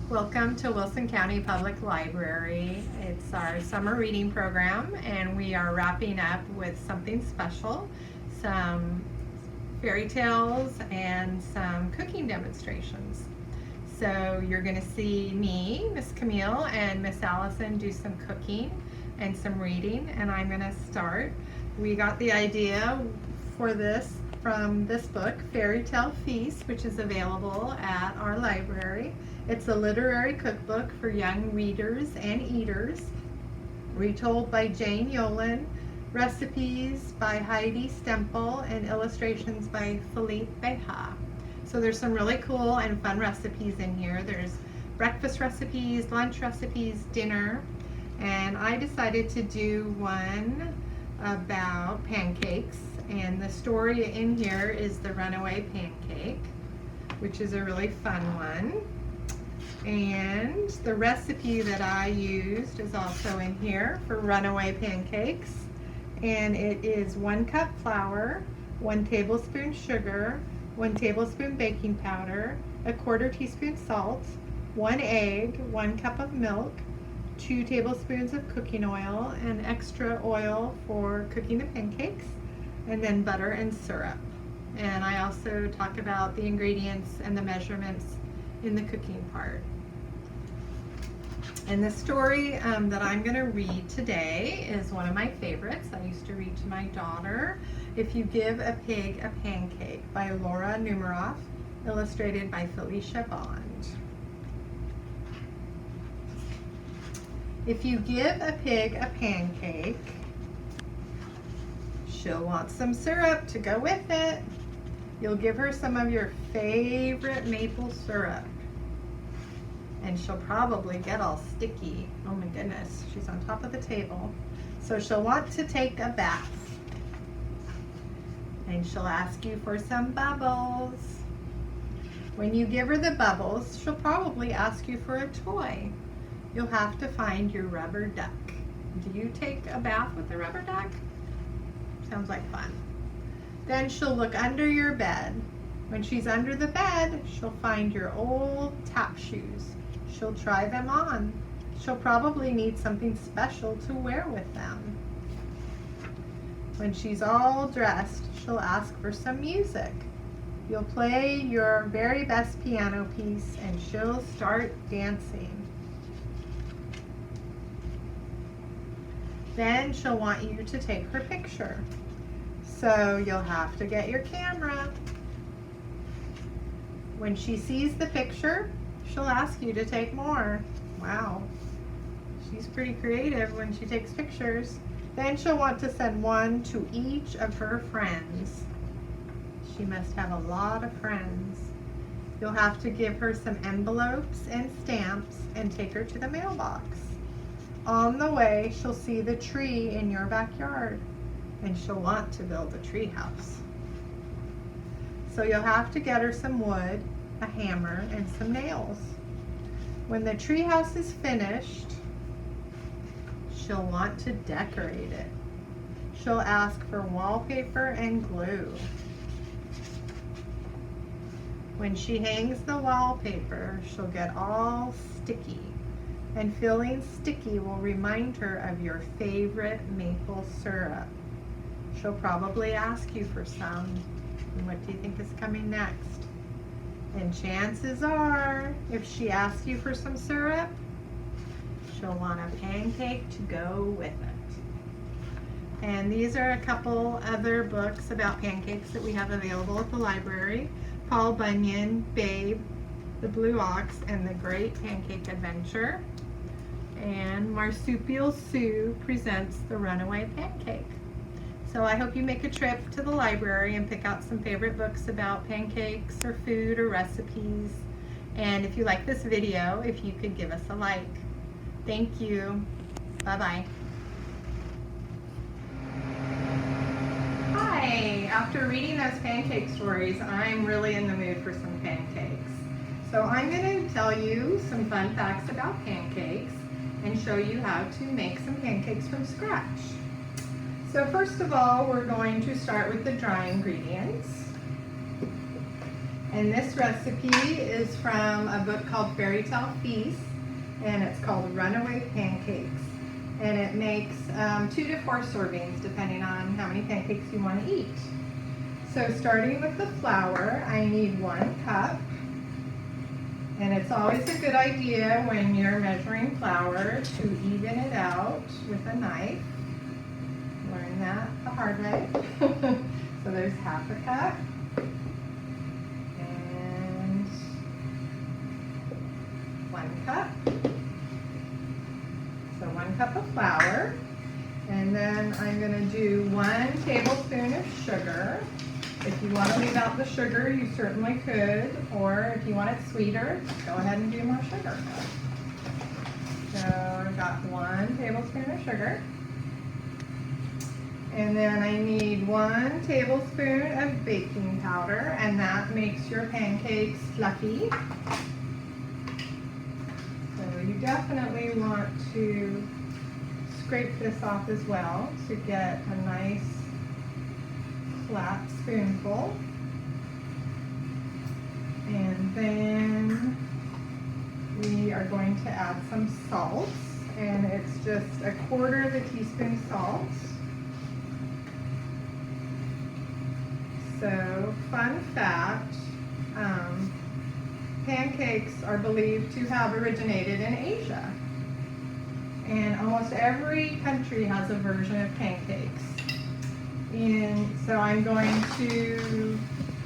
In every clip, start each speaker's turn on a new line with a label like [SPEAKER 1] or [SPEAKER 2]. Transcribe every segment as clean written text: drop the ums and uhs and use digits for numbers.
[SPEAKER 1] Welcome to Wilson County Public Library. It's our summer reading program and we are wrapping up with something special, some fairy tales and some cooking demonstrations. So you're going to see me, Miss Camille, and Miss Alison do some cooking and some reading, and I'm going to start. We got the idea for this from this book, Fairytale Feasts, which is available at our library. It's a literary cookbook for young readers and eaters, retold by Jane Yolen, recipes by Heidi Stempel, and illustrations by Philippe Beha. So there's some really cool and fun recipes in here. There's breakfast recipes, lunch recipes, dinner, and I decided to do one about pancakes, and the story in here is the runaway pancake, which is a really fun one. And the recipe that I used is also in here for runaway pancakes, and it is 1 cup flour, 1 tablespoon sugar, 1 tablespoon baking powder, 1/4 teaspoon salt, 1 egg, 1 cup of milk, 2 tablespoons of cooking oil, and extra oil for cooking the pancakes, and then butter and syrup. And I also talk about the ingredients and the measurements in the cooking part. And the story that I'm going to read today is one of my favorites. I used to read to my daughter, If You Give a Pig a Pancake, by Laura Numeroff, illustrated by Felicia Bond. If you give a pig a pancake, she'll want some syrup to go with it. You'll give her some of your favorite maple syrup, and she'll probably get all sticky. Oh my goodness, she's on top of the table. So she'll want to take a bath, and she'll ask you for some bubbles. When you give her the bubbles, she'll probably ask you for a toy. You'll have to find your rubber duck. Do you take a bath with a rubber duck? Sounds like fun. Then she'll look under your bed. When she's under the bed, she'll find your old tap shoes. She'll try them on. She'll probably need something special to wear with them. When she's all dressed, she'll ask for some music. You'll play your very best piano piece and she'll start dancing. Then she'll want you to take her picture. So you'll have to get your camera. When she sees the picture, she'll ask you to take more. Wow, she's pretty creative when she takes pictures. Then she'll want to send one to each of her friends. She must have a lot of friends. You'll have to give her some envelopes and stamps and take her to the mailbox. On the way, she'll see the tree in your backyard, and she'll want to build a tree house. So you'll have to get her some wood, a hammer, and some nails. When the tree house is finished, she'll want to decorate it. She'll ask for wallpaper and glue. When she hangs the wallpaper, she'll get all sticky, and feeling sticky will remind her of your favorite maple syrup. She'll probably ask you for some. And what do you think is coming next? And chances are, if she asks you for some syrup, she'll want a pancake to go with it. And these are a couple other books about pancakes that we have available at the library. Paul Bunyan, Babe, The Blue Ox, and The Great Pancake Adventure. And Marsupial Sue presents The Runaway Pancake. So I hope you make a trip to the library and pick out some favorite books about pancakes or food or recipes. And if you like this video, if you could give us a like. Thank you. Bye-bye. Hi, after reading those pancake stories, I'm really in the mood for some pancakes. So I'm going to tell you some fun facts about pancakes and show you how to make some pancakes from scratch. So first of all, we're going to start with the dry ingredients. And this recipe is from a book called Fairytale Feasts, and it's called Runaway Pancakes. And it makes 2 to 4 servings depending on how many pancakes you want to eat. So starting with the flour, I need 1 cup. And it's always a good idea when you're measuring flour to even it out with a knife. Learn that the hard way. So there's half a cup. And 1 cup. So 1 cup of flour. And then I'm going to do 1 tablespoon of sugar. If you want to leave out the sugar, you certainly could, or if you want it sweeter, go ahead and do more sugar. So I've got 1 tablespoon of sugar. And then I need 1 tablespoon of baking powder, and that makes your pancakes fluffy. So you definitely want to scrape this off as well to get a nice flat spoonful. And then we are going to add some salt, and it's just 1/4 of a teaspoon salt. So, fun fact, pancakes are believed to have originated in Asia. And almost every country has a version of pancakes. And so I'm going to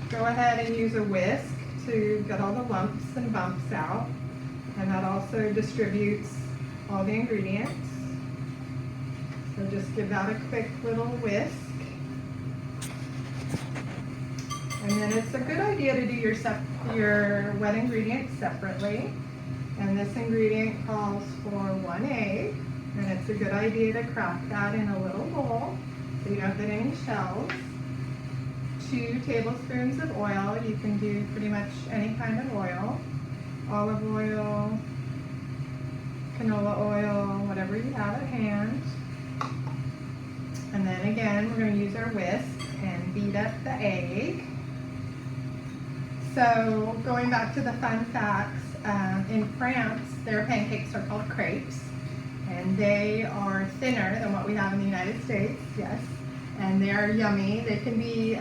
[SPEAKER 1] go ahead and use a whisk to get all the lumps and bumps out. And that also distributes all the ingredients. So just give that a quick little whisk. And then it's a good idea to do your wet ingredients separately. And this ingredient calls for 1 egg. And it's a good idea to crack that in a little bowl so you don't get any shells. 2 tablespoons of oil. You can do pretty much any kind of oil. Olive oil, canola oil, whatever you have at hand. And then again, we're going to use our whisk and beat up the egg. So going back to the fun facts, in France, their pancakes are called crepes. And they are thinner than what we have in the United States, yes. And they're yummy. They can be,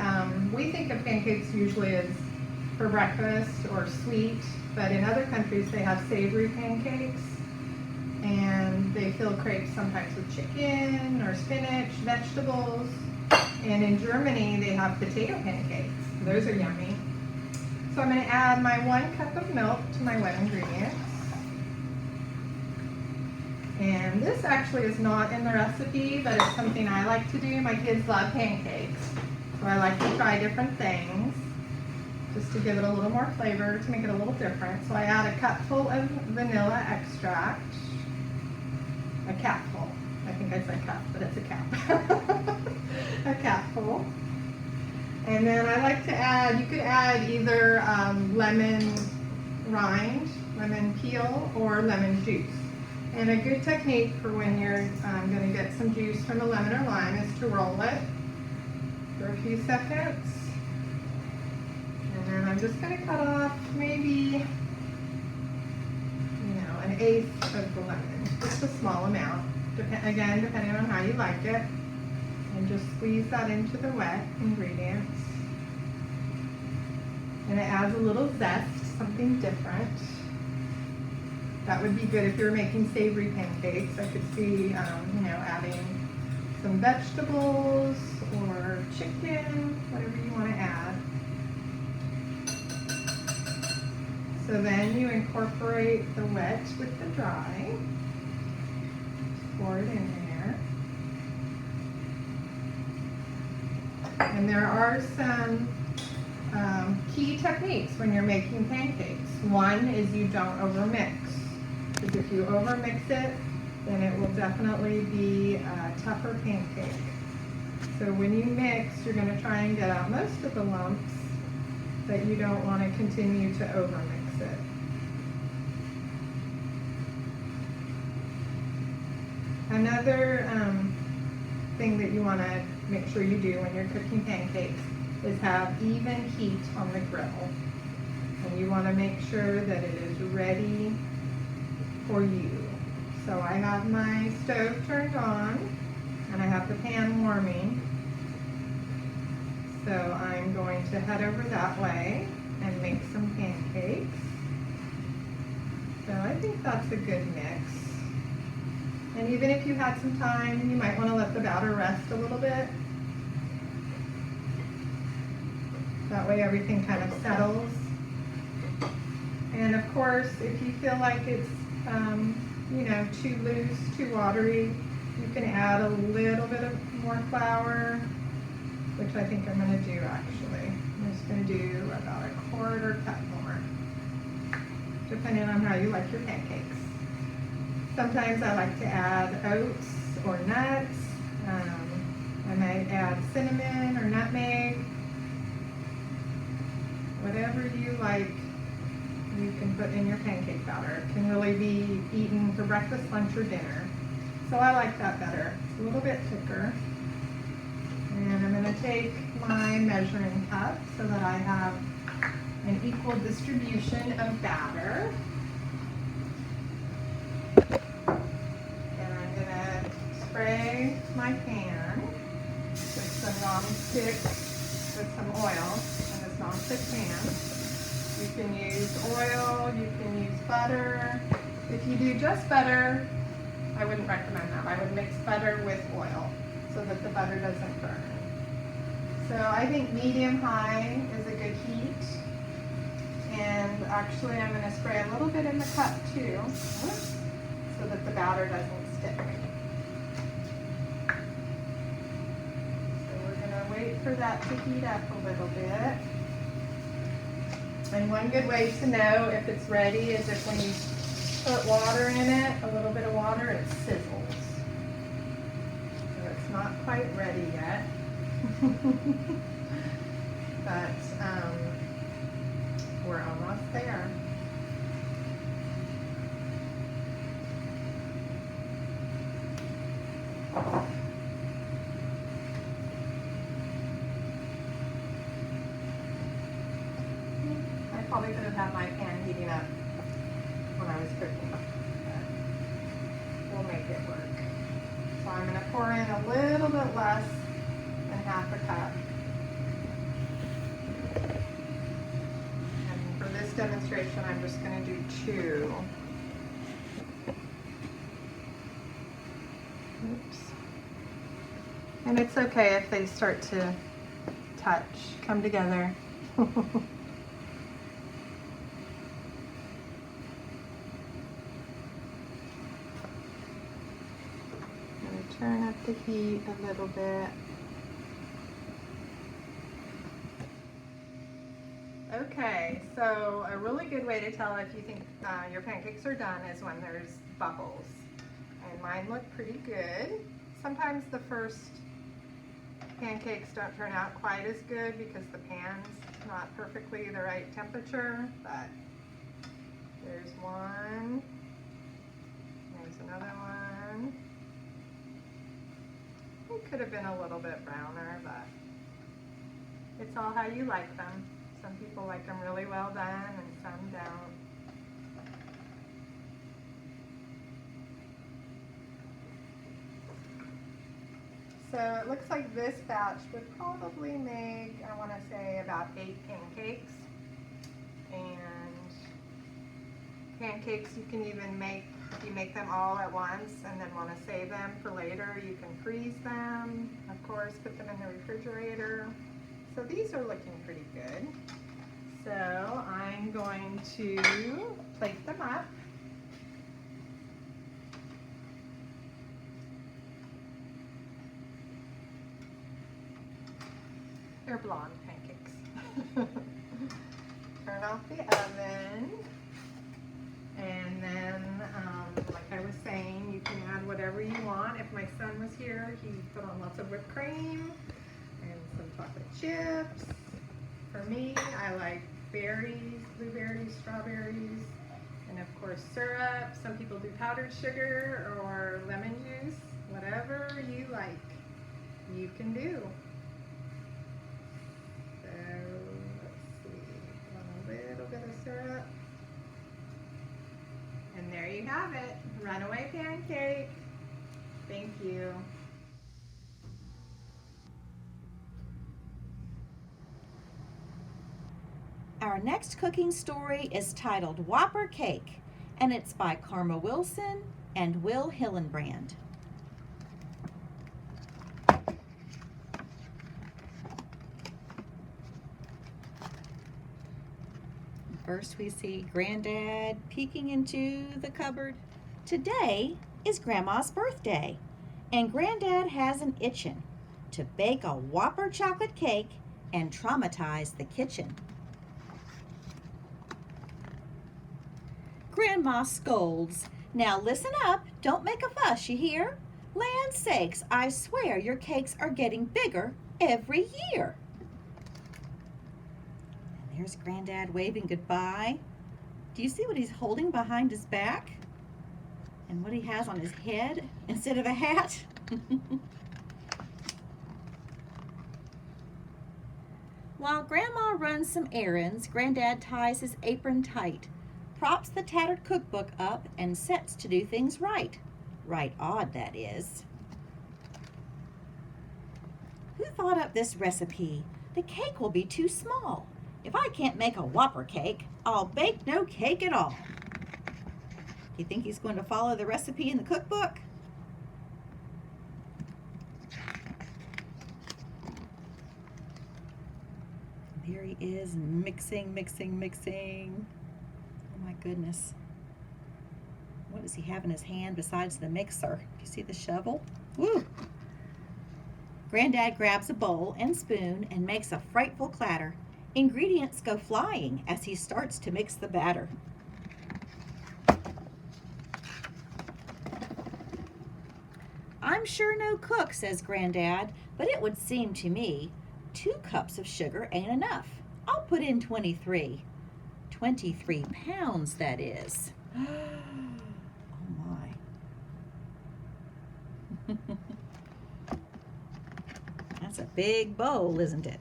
[SPEAKER 1] we think of pancakes usually as for breakfast or sweet, but in other countries they have savory pancakes. And they fill crepes sometimes with chicken or spinach, vegetables. And in Germany they have potato pancakes. Those are yummy. So I'm going to add my 1 cup of milk to my wet ingredients. And this actually is not in the recipe, but it's something I like to do. My kids love pancakes, so I like to try different things just to give it a little more flavor, to make it a little different. So I add a cupful of vanilla extract. A capful. I think I said cup, but it's a cap. A capful. And then I like to add, you could add either lemon rind, lemon peel, or lemon juice. And a good technique for when you're going to get some juice from a lemon or lime is to roll it for a few seconds. And then I'm just going to cut off maybe, 1/8 of the lemon, just a small amount, again, depending on how you like it. And just squeeze that into the wet ingredients. And it adds a little zest, something different. That would be good if you're making savory pancakes. I could see, adding some vegetables or chicken, whatever you want to add. So then you incorporate the wet with the dry. Just pour it in there. And there are some key techniques when you're making pancakes. One is you don't overmix. Because if you overmix it, then it will definitely be a tougher pancake. So when you mix, you're going to try and get out most of the lumps, but you don't want to continue to overmix it. Another thing that you want to make sure you do when you're cooking pancakes is have even heat on the grill. And you want to make sure that it is ready for you. So I have my stove turned on and I have the pan warming. So I'm going to head over that way and make some pancakes. So I think that's a good mix. And even if you had some time, you might want to let the batter rest a little bit. That way everything kind of settles. And of course, if you feel like it's you know, too loose, too watery, you can add a little bit of more flour, which I think I'm going to do actually. I'm just going to do about a quarter cup more, depending on how you like your pancakes. Sometimes I like to add oats or nuts. I might add cinnamon or nutmeg. Whatever you like, you can put in your pancake batter. It can really be eaten for breakfast, lunch, or dinner. So I like that better. It's a little bit thicker. And I'm going to take my measuring cup so that I have an equal distribution of batter. And I'm going to spray my pan with some non-stick, with some oil in this non-stick pan. You can use oil, you can use butter. If you do just butter, I wouldn't recommend that. I would mix butter with oil so that the butter doesn't burn. So I think medium-high is a good heat. And actually I'm going to spray a little bit in the cup too, so that the batter doesn't stick. So we're going to wait for that to heat up a little bit. And one good way to know if it's ready is if when you put water in it, a little bit of water, it sizzles. So it's not quite ready yet. But we're almost there. Probably could have had my pan heating up when I was cooking, but we'll make it work. So I'm going to pour in a little bit less than half a cup. And for this demonstration, I'm just going to do 2. Oops. And it's okay if they start to touch, come together. Turn up the heat a little bit. Okay, so a really good way to tell if you think your pancakes are done is when there's bubbles. And mine look pretty good. Sometimes the first pancakes don't turn out quite as good because the pan's not perfectly the right temperature, but there's one, there's another one. It could have been a little bit browner, but it's all how you like them. Some people like them really well done and some don't. So it looks like this batch would probably make, I want to say, about 8 pancakes. And pancakes you can even make, if you make them all at once and then want to save them for later, you can freeze them, of course, put them in the refrigerator. So these are looking pretty good. So I'm going to plate them up. They're blonde pancakes. Turn off the oven. And then, like I was saying, you can add whatever you want. If my son was here, he'd put on lots of whipped cream and some chocolate chips. For me, I like berries, blueberries, strawberries, and of course syrup. Some people do powdered sugar or lemon juice. Whatever you like, you can do. So let's see, a little bit of syrup. And there you have it, runaway pancake. Thank you.
[SPEAKER 2] Our next cooking story is titled Whopper Cake, and it's by Karma Wilson and Will Hillenbrand. First we see Granddad peeking into the cupboard. Today is Grandma's birthday, and Granddad has an itchin' to bake a Whopper chocolate cake and traumatize the kitchen. Grandma scolds. Now listen up, don't make a fuss, you hear? Land sakes, I swear your cakes are getting bigger every year. And there's Granddad waving goodbye. Do you see what he's holding behind his back? And what he has on his head instead of a hat? While Grandma runs some errands, Granddad ties his apron tight, props the tattered cookbook up, and sets to do things right. Right odd, that is. Who thought up this recipe? The cake will be too small. If I can't make a Whopper cake, I'll bake no cake at all. Do you think he's going to follow the recipe in the cookbook? There he is, mixing. Oh my goodness. What does he have in his hand besides the mixer? Do you see the shovel? Woo! Granddad grabs a bowl and spoon and makes a frightful clatter. Ingredients go flying as he starts to mix the batter. I'm sure no cook, says Granddad, but it would seem to me 2 cups of sugar ain't enough. I'll put in 23. 23 pounds, that is. Oh my. That's a big bowl, isn't it?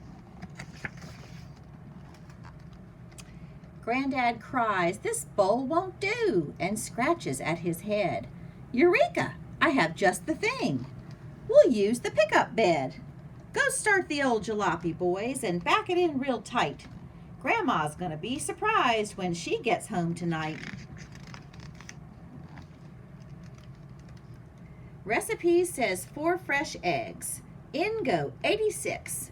[SPEAKER 2] Granddad cries, this bowl won't do, and scratches at his head. Eureka! I have just the thing. We'll use the pickup bed. Go start the old jalopy, boys, and back it in real tight. Grandma's gonna be surprised when she gets home tonight. Recipe says 4 fresh eggs. In go 86.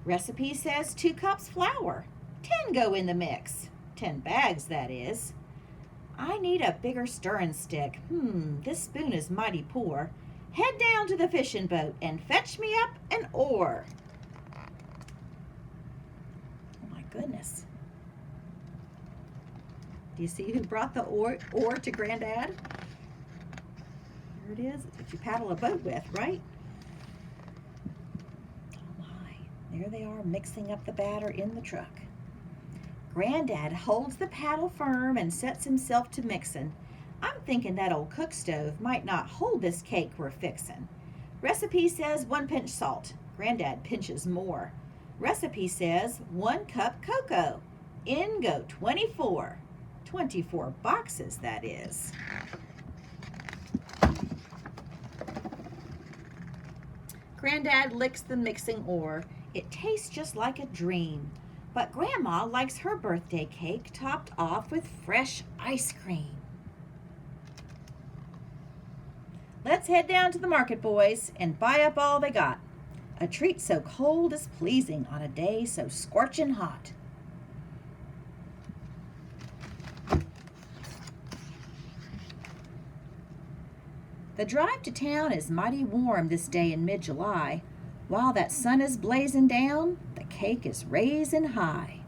[SPEAKER 2] Recipe says 2 cups flour. 10 go in the mix. 10 bags, that is. I need a bigger stirring stick. This spoon is mighty poor. Head down to the fishing boat and fetch me up an oar. Oh my goodness. Do you see who brought the oar to Granddad? There it is. It's what you paddle a boat with, right? Oh my. There they are mixing up the batter in the truck. Granddad holds the paddle firm and sets himself to mixin'. I'm thinking that old cook stove might not hold this cake we're fixin'. Recipe says 1 pinch salt. Granddad pinches more. Recipe says 1 cup cocoa. In go 24. 24 boxes, that is. Granddad licks the mixing oar. It tastes just like a dream. But Grandma likes her birthday cake topped off with fresh ice cream. Let's head down to the market, boys, and buy up all they got. A treat so cold is pleasing on a day so scorching hot. The drive to town is mighty warm this day in mid-July. While that sun is blazing down, the cake is raising high.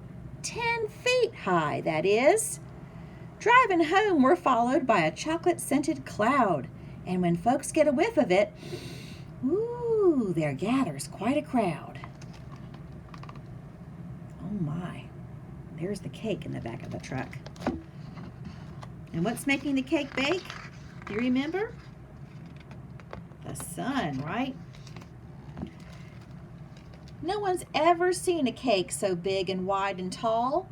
[SPEAKER 2] 10 feet high, that is. Driving home, we're followed by a chocolate-scented cloud, and when folks get a whiff of it, ooh, there gathers quite a crowd. Oh my, there's the cake in the back of the truck. And what's making the cake bake? Do you remember? The sun, right? No one's ever seen a cake so big and wide and tall.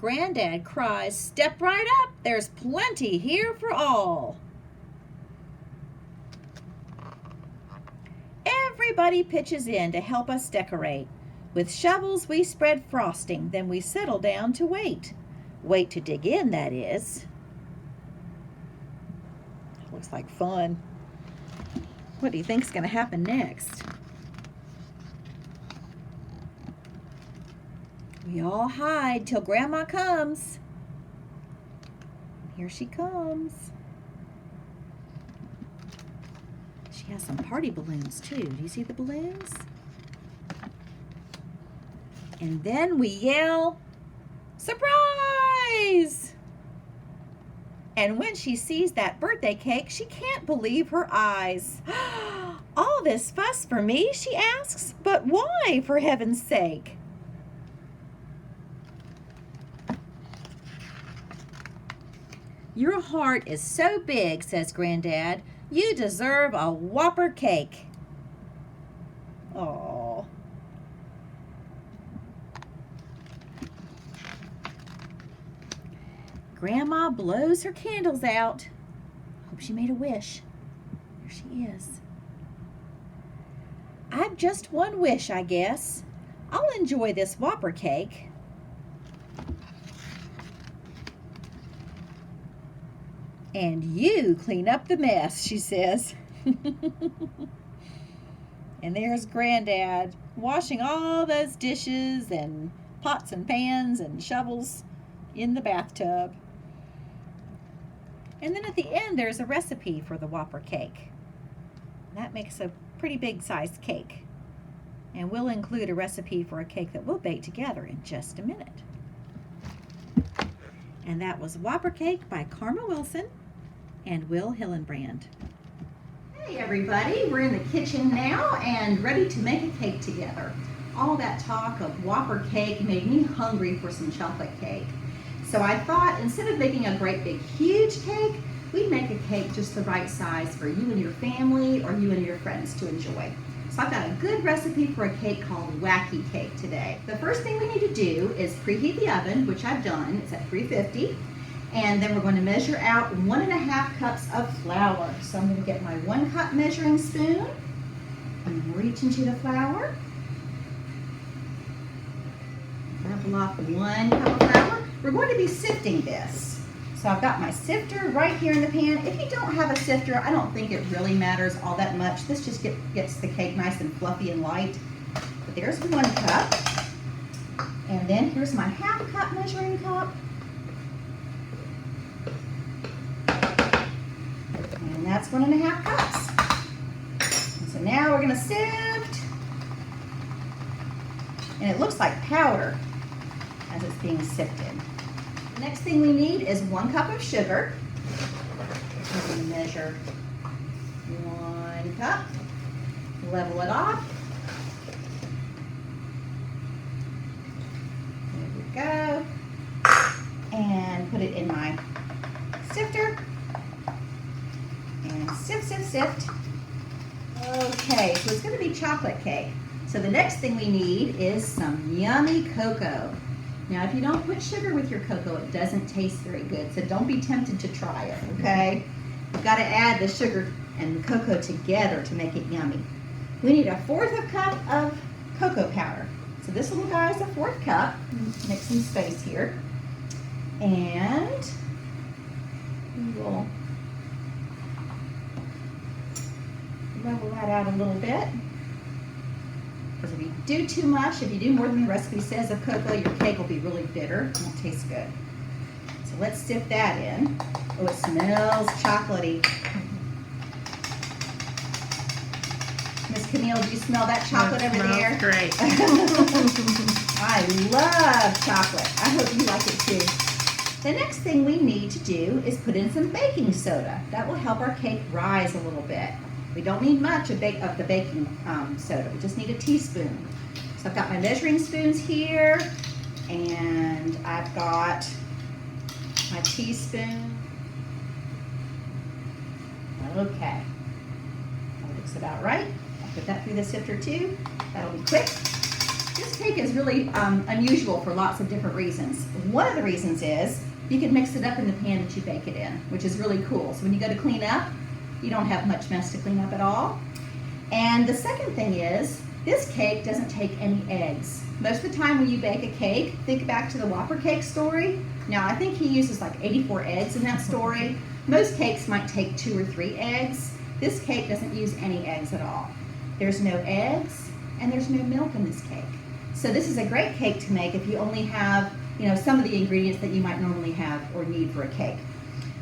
[SPEAKER 2] Granddad cries, "Step right up, there's plenty here for all." Everybody pitches in to help us decorate. With shovels we spread frosting, then we settle down to wait. Wait to dig in, that is. Looks like fun. What do you think's going to happen next? We all hide till Grandma comes. Here she comes. She has some party balloons too. Do you see the balloons? And then we yell, "Surprise!" And when she sees that birthday cake, she can't believe her eyes. "All this fuss for me?" she asks. "But why, for heaven's sake?" "Your heart is so big," says Granddad. "You deserve a Whopper cake." Aww. Grandma blows her candles out. Hope she made a wish. There she is. "I've just one wish, I guess. I'll enjoy this Whopper cake." "And you clean up the mess," she says. And there's Granddad washing all those dishes and pots and pans and shovels in the bathtub. And then at the end there's a recipe for the Whopper cake. That makes a pretty big sized cake. And we'll include a recipe for a cake that we'll bake together in just a minute. And that was Whopper Cake by Karma Wilson and Will Hillenbrand. Hey everybody, we're in the kitchen now and ready to make a cake together. All that talk of Whopper cake made me hungry for some chocolate cake. So I thought instead of making a great big huge cake, we'd make a cake just the right size for you and your family or you and your friends to enjoy. So I've got a good recipe for a cake called Wacky Cake today. The first thing we need to do is preheat the oven, which I've done. It's at 350. And then we're going to measure out 1.5 cups of flour. So I'm going to get my 1 cup measuring spoon and reach into the flour. Level off 1 cup of flour. We're going to be sifting this. So I've got my sifter right here in the pan. If you don't have a sifter, I don't think it really matters all that much. This just gets the cake nice and fluffy and light. But there's 1 cup. And then here's my 1/2 cup measuring cup. And that's 1.5 cups. And so now we're going to sift. And it looks like powder as it's being sifted. The next thing we need is 1 cup of sugar. I'm going to measure 1 cup, level it off. There we go. And put it in my sifter. And sift, sift, sift. Okay, so it's going to be chocolate cake. So the next thing we need is some yummy cocoa. Now, if you don't put sugar with your cocoa, it doesn't taste very good, so don't be tempted to try it, okay? You've got to add the sugar and the cocoa together to make it yummy. We need 1/4 cup of cocoa powder. So this little guy is 1/4 cup. Make some space here. And we will level that out a little bit. Because if you do too much, if you do more than the recipe says of cocoa, your cake will be really bitter and won't taste good. So let's sift that in. Oh, it smells chocolatey. Miss Camille, do you smell that chocolate over there?
[SPEAKER 1] Great.
[SPEAKER 2] I love chocolate. I hope you like it too. The next thing we need to do is put in some baking soda. That will help our cake rise a little bit. We don't need much of the baking soda. We just need a teaspoon. So I've got my measuring spoons here, and I've got my teaspoon. Okay, that looks about right. I'll put that through the sifter too. That'll be quick. This cake is really unusual for lots of different reasons. One of the reasons is you can mix it up in the pan that you bake it in, which is really cool. So when you go to clean up, you don't have much mess to clean up at all. And the second thing is, this cake doesn't take any eggs. Most of the time when you bake a cake, think back to the Whopper cake story. Now I think he uses like 84 eggs in that story. Most cakes might take 2 or 3 eggs. This cake doesn't use any eggs at all. There's no eggs and there's no milk in this cake. So this is a great cake to make if you only have, some of the ingredients that you might normally have or need for a cake.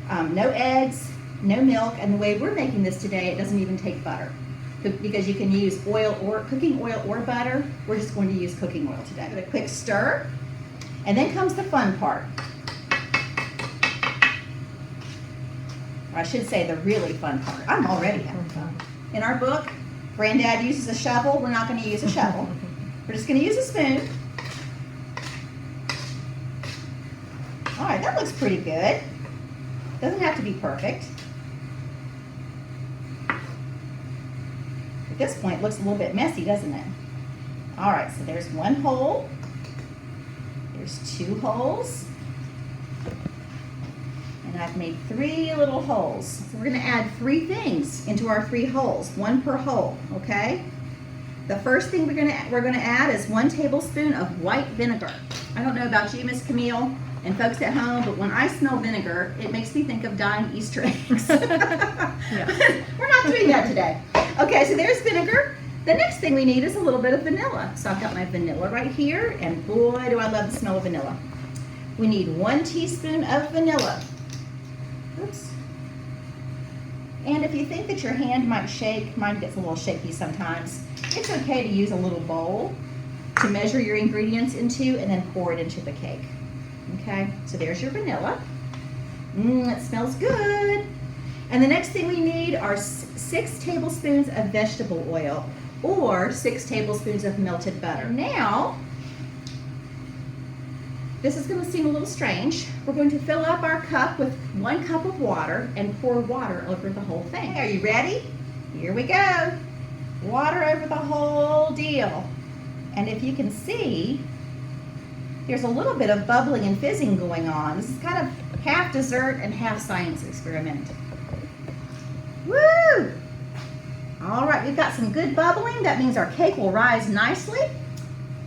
[SPEAKER 2] No eggs, no milk, and the way we're making this today, it doesn't even take butter. Because you can use cooking oil or butter. We're just going to use cooking oil today. Give it a quick stir, and then comes the fun part. Or I should say the really fun part. I'm already having fun. In our book, Granddad uses a shovel. We're not going to use a shovel. We're just going to use a spoon. All right, that looks pretty good. Doesn't have to be perfect. At this point, it looks a little bit messy, doesn't it? All right, so there's 1 hole. There's 2 holes. And I've made 3 little holes. So we're going to add 3 things into our 3 holes, 1 per hole, okay? The first thing we're going to add is 1 tablespoon of white vinegar. I don't know about you, Miss Camille, and folks at home, but when I smell vinegar, it makes me think of dying Easter eggs.
[SPEAKER 1] Yeah.
[SPEAKER 2] We're not doing that today. Okay, so there's vinegar. The next thing we need is a little bit of vanilla. So I've got my vanilla right here, and boy, do I love the smell of vanilla. We need 1 teaspoon of vanilla. Oops. And if you think that your hand might shake, mine gets a little shaky sometimes, it's okay to use a little bowl to measure your ingredients into and then pour it into the cake. Okay, so there's your vanilla. It smells good. And the next thing we need are 6 tablespoons of vegetable oil or 6 tablespoons of melted butter. Now, this is going to seem a little strange. We're going to fill up our cup with 1 cup of water and pour water over the whole thing. Are you ready? Here we go. Water over the whole deal. And if you can see, there's a little bit of bubbling and fizzing going on. This is kind of half dessert and half science experiment. Woo! All right, we've got some good bubbling. That means our cake will rise nicely.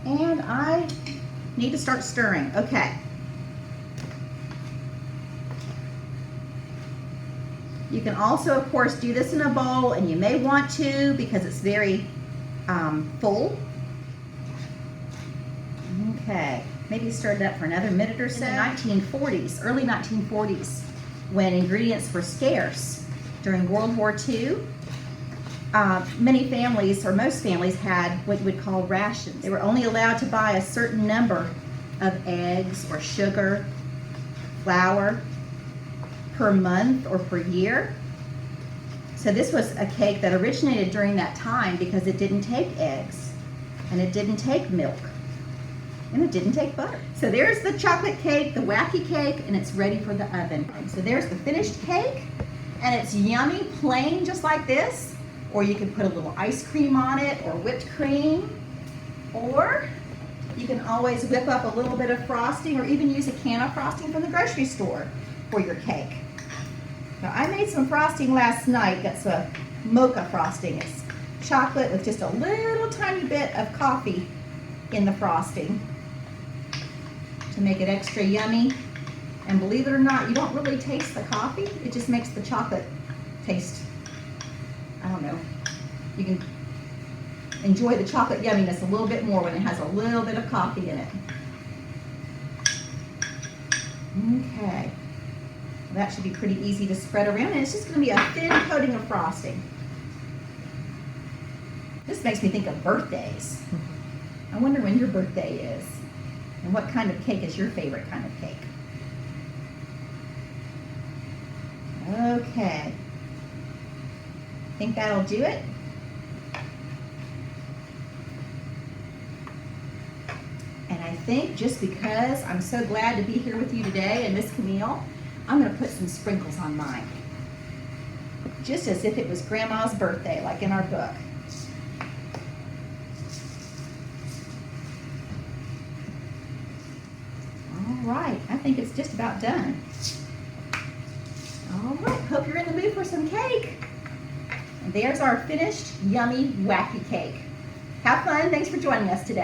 [SPEAKER 2] And I need to start stirring. Okay. You can also, of course, do this in a bowl, and you may want to because it's very full. Okay. Maybe stir it up for another minute or so. In the 1940s, early 1940s, when ingredients were scarce during World War II, many families, or most families, had what you would call rations. They were only allowed to buy a certain number of eggs or sugar, flour per month or per year. So this was a cake that originated during that time because it didn't take eggs, and it didn't take milk, and it didn't take butter. So there's the chocolate cake, the wacky cake, and it's ready for the oven. So there's the finished cake, and it's yummy, plain, just like this. Or you can put a little ice cream on it, or whipped cream. Or you can always whip up a little bit of frosting, or even use a can of frosting from the grocery store for your cake. Now I made some frosting last night. That's a mocha frosting. It's chocolate with just a little tiny bit of coffee in the frosting to make it extra yummy. And believe it or not, you don't really taste the coffee. It just makes the chocolate taste, I don't know. You can enjoy the chocolate yumminess a little bit more when it has a little bit of coffee in it. Okay. Well, that should be pretty easy to spread around, and it's just going to be a thin coating of frosting. This makes me think of birthdays. I wonder when your birthday is, and what kind of cake is your favorite kind of cake. Okay. Think that'll do it? And I think just because I'm so glad to be here with you today and Miss Camille, I'm going to put some sprinkles on mine. Just as if it was Grandma's birthday, like in our book. right, I think it's just about done. All right, hope you're in the mood for some cake. And there's our finished, yummy, wacky cake. Have fun. Thanks for joining us today.